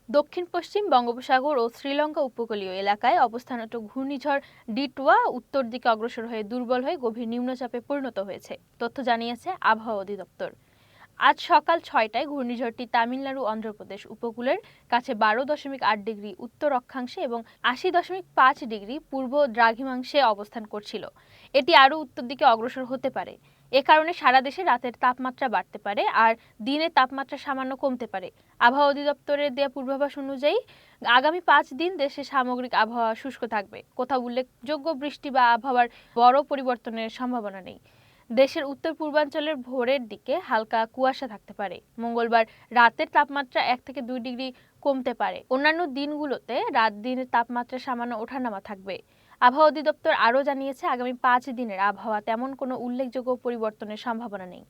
দক্ষিণ পশ্চিম বঙ্গোপসাগর ও শ্রীলঙ্কা উপকূলীয় এলাকায় অবস্থানরত ঘূর্ণিঝড় ডিটওয়া উত্তর দিকে অগ্রসর হয়ে দুর্বল হয়ে গভীর নিম্নচাপে পরিণত হয়েছে, তথ্য জানিয়েছে আবহাওয়া অধিদপ্তর। আজ সকাল ৬টায় ঘূর্ণিঝড়টি তামিলনাড়ু অন্ধ্রপ্রদেশ উপকূলের কাছে ১২.৮ ডিগ্রি উত্তর অক্ষাংশে এবং ৮০.৫ ডিগ্রি পূর্ব দ্রাঘিমাংশে অবস্থান করছিল। এটি আরও উত্তর দিকে অগ্রসর হতে পারে। এ কারণে সারা দেশে রাতের তাপমাত্রা বাড়তে পারে আর দিনের তাপমাত্রা সামান্য কমতে পারে। আবহাওয়া অধিদপ্তরের দেয়া পূর্বাভাস অনুযায়ী আগামী ৫ দিন দেশে সামগ্রিক আবহাওয়া শুষ্ক থাকবে। কোথাও উল্লেখযোগ্য বৃষ্টি বা আবহাওয়ার বড় পরিবর্তনের সম্ভাবনা নেই। দেশের উত্তর পূর্বাঞ্চলের ভোরের দিকে হালকা কুয়াশা থাকতে পারে। মঙ্গলবার রাতের তাপমাত্রা ১ থেকে ২ ডিগ্রি কমতে পারে। অন্যান্য দিনগুলোতে রাত দিনের তাপমাত্রা সামান্য ওঠানামা থাকবে। আবহাওয়া অধিদপ্তর আরও জানিয়েছে, আগামী ৫ দিনের আবহাওয়া তেমন কোনো উল্লেখযোগ্য পরিবর্তনের সম্ভাবনা নেই।